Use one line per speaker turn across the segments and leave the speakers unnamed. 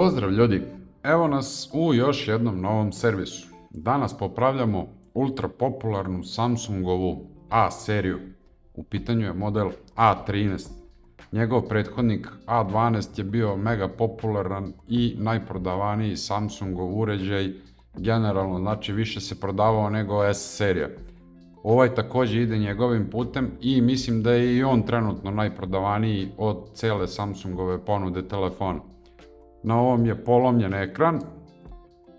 Pozdrav ljudi, evo nas u još jednom novom servisu. Danas popravljamo ultra popularnu Samsungovu A seriju. U pitanju je model A13. Njegov prethodnik A12 je bio mega popularan i najprodavaniji Samsungov uređaj. Generalno, znači više se prodavao nego S serija. Ovaj također ide njegovim putem i mislim da je i on trenutno najprodavaniji od cele Samsungove ponude telefona. Na ovom je polomljen ekran,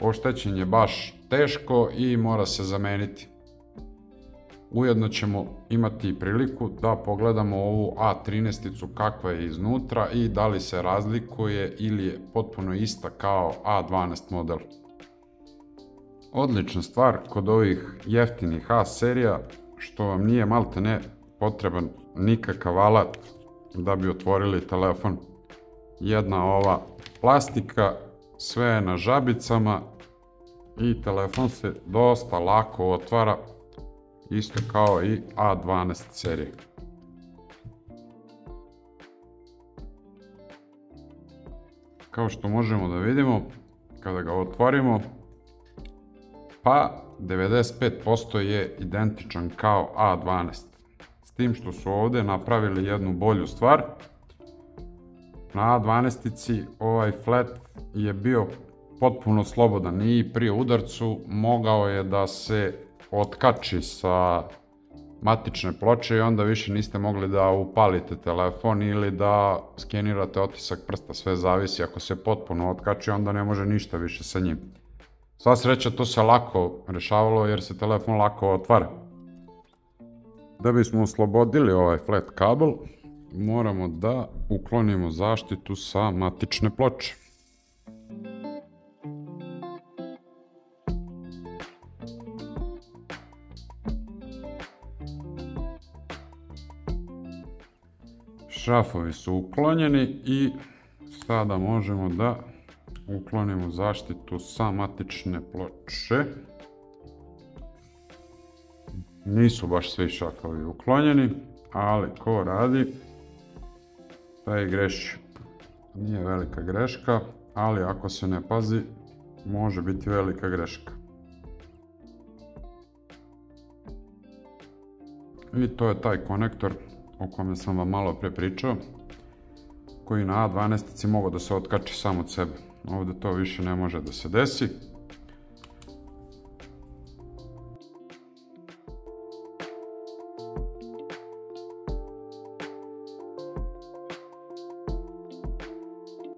oštećen je baš teško i mora se zameniti. Ujedno ćemo imati priliku da pogledamo ovu A13 kakva je iznutra i da li se razlikuje ili je potpuno ista kao A12 model. Odlična stvar kod ovih jeftinih A serija što vam nije maltene potreban nikakav alat da bi otvorili telefon. Jedna ova plastika, sve je na žabicama i telefon se dosta lako otvara, isto kao i A12 serija. Kao što možemo da vidimo, kada ga otvorimo, pa 95% je identičan kao A12. S tim što su ovdje napravili jednu bolju stvar. Na A12 ovaj flat je bio potpuno slobodan i pri udarcu mogao je da se otkači sa matične ploče i onda više niste mogli da upalite telefon ili da skenirate otisak prsta, sve zavisi. Ako se potpuno otkači, onda ne može ništa više sa njim. Sva sreća, to se lako rešavalo jer se telefon lako otvara. Da bismo oslobodili ovaj flat kabel, moramo da uklonimo zaštitu sa matične ploče. Šrafovi su uklonjeni i sada možemo da uklonimo zaštitu sa matične ploče. Nisu baš svi šrafovi uklonjeni, ali ko radi, taj greši. Nije velika greška, ali ako se ne pazi, može biti velika greška. I to je taj konektor o kome sam vam malo pre pričao, koji na A12 mogao da se otkači sam od sebe. Ovdje to više ne može da se desi.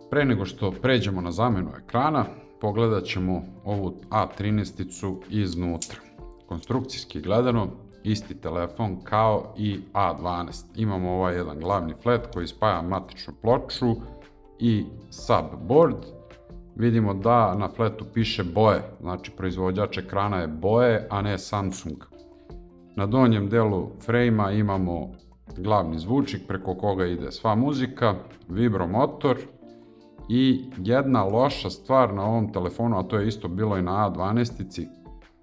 Pre nego što pređemo na zamenu ekrana, pogledat ćemo ovu A13 iznutra. Konstrukcijski gledano, isti telefon kao i A12. Imamo ovaj jedan glavni flat koji spaja matičnu ploču i subboard. Vidimo da na flatu piše boje, znači proizvođač ekrana je boje, a ne Samsung. Na donjem delu frejma imamo glavni zvučnik preko koga ide sva muzika, vibromotor i jedna loša stvar na ovom telefonu, a to je isto bilo i na A12,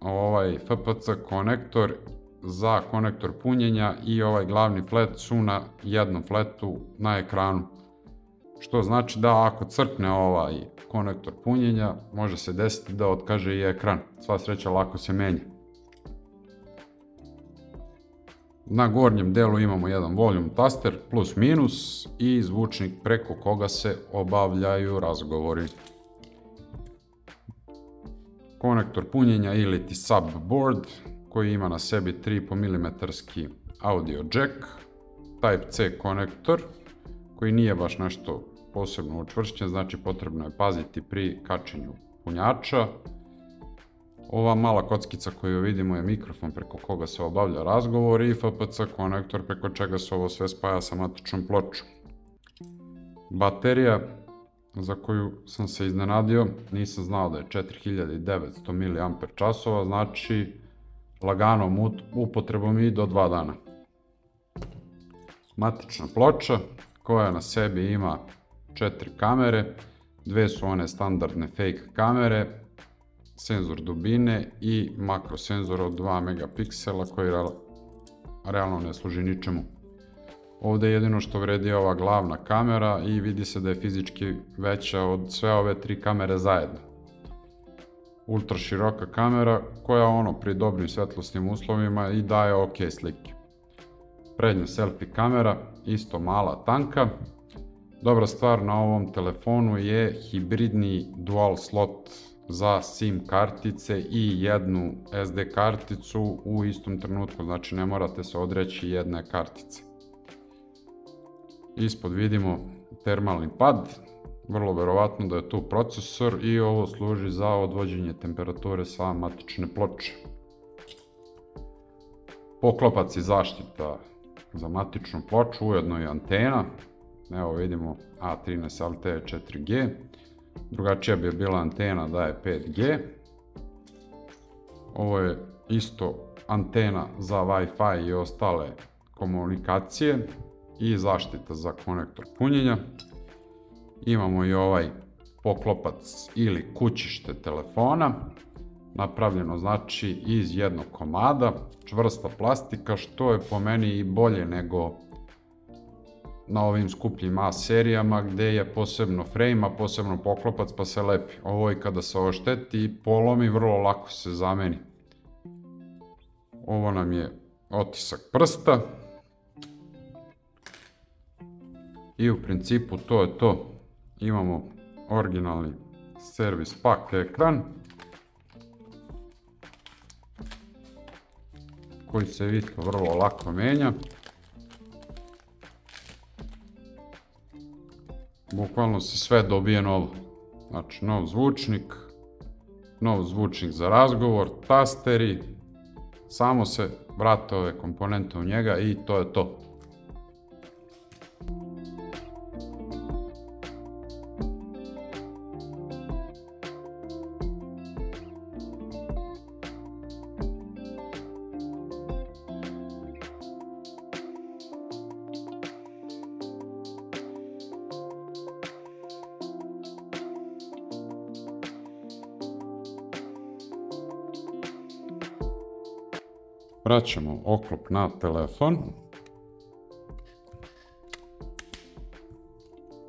ovaj FPC konektor za konektor punjenja i ovaj glavni flat su na jednom flatu na ekranu. Što znači da ako crkne ovaj konektor punjenja, može se desiti da otkaže i ekran. Sva sreća, lako se menja. Na gornjem delu imamo jedan volume taster plus minus i zvučnik preko koga se obavljaju razgovori. Konektor punjenja ili ti subboard koji ima na sebi 3,5 mm audio jack, Type-C konektor koji nije baš nešto posebno učvršćen, znači potrebno je paziti pri kačenju punjača. Ova mala kockica koju vidimo je mikrofon preko koga se obavlja razgovor i FPC konektor preko čega se ovo sve spaja sa matičnom pločom. Baterija za koju sam se iznenadio, nisam znao da je 4900 mAh, znači laganom upotrebom i do 2 dana. Matična ploča koja na sebi ima 4 kamere, 2 su one standardne fake kamere, senzor dubine i makrosenzor od 2 megapiksela koji realno ne služi ničemu. Ovdje jedino što vredi je ova glavna kamera i vidi se da je fizički veća od sve ove 3 kamere zajedno. Ultra široka kamera koja pri dobrim svetlosnim uslovima i daje ok slike. Prednja selfie kamera, isto mala, tanka. Dobra stvar na ovom telefonu je hibridni dual slot za SIM kartice i jednu SD karticu u istom trenutku, znači ne morate se odreći jedne kartice. Ispod vidimo termalni pad, vrlo verovatno da je tu procesor i ovo služi za odvođenje temperature sa matične ploče. Poklopac i zaštita za matičnu ploču, ujedno i antena. Evo vidimo A13 LTE 4G, drugačija bi bila antena da je 5G. Ovo je isto antena za Wi-Fi i ostale komunikacije i zaštita za konektor punjenja. Imamo i ovaj poklopac ili kućište telefona, napravljeno znači iz jednog komada, čvrsta plastika, što je po meni i bolje nego na ovim skupljim A serijama gdje je posebno frame, a posebno poklopac pa se lepi. Ovo i kada se ošteti i polomi, vrlo lako se zameni. Ovo nam je otisak prsta. I u principu to je to. Imamo originalni servis pak ekran koji se isto vrlo lako menja. Bukvalno se sve dobije novo. Znači nov zvučnik za razgovor, tasteri, samo se vrate ove komponente u njega i to je to. Vraćamo oklop na telefon.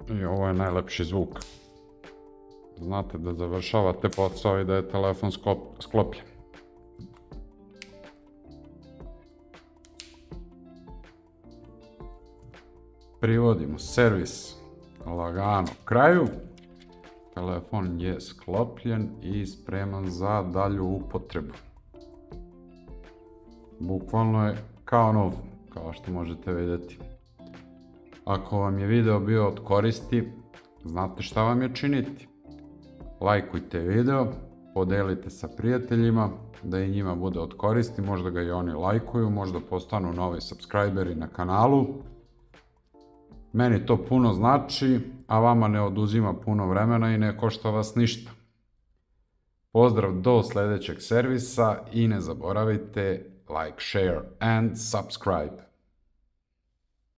I ovo je najlepši zvuk. Znate da završavate posao i da je telefon sklopljen. Privodimo servis lagano kraju. Telefon je sklopljen i spreman za dalju upotrebu. Bukvalno je kao nov, kao što možete vidjeti. Ako vam je video bio od koristi, znate šta vam je činiti. Lajkujte video, podelite sa prijateljima, da i njima bude od koristi, možda ga i oni lajkuju, možda postanu novi subscriberi na kanalu. Meni to puno znači, a vama ne oduzima puno vremena i ne košta vas ništa. Pozdrav do sljedećeg servisa i ne zaboravite like, share and subscribe.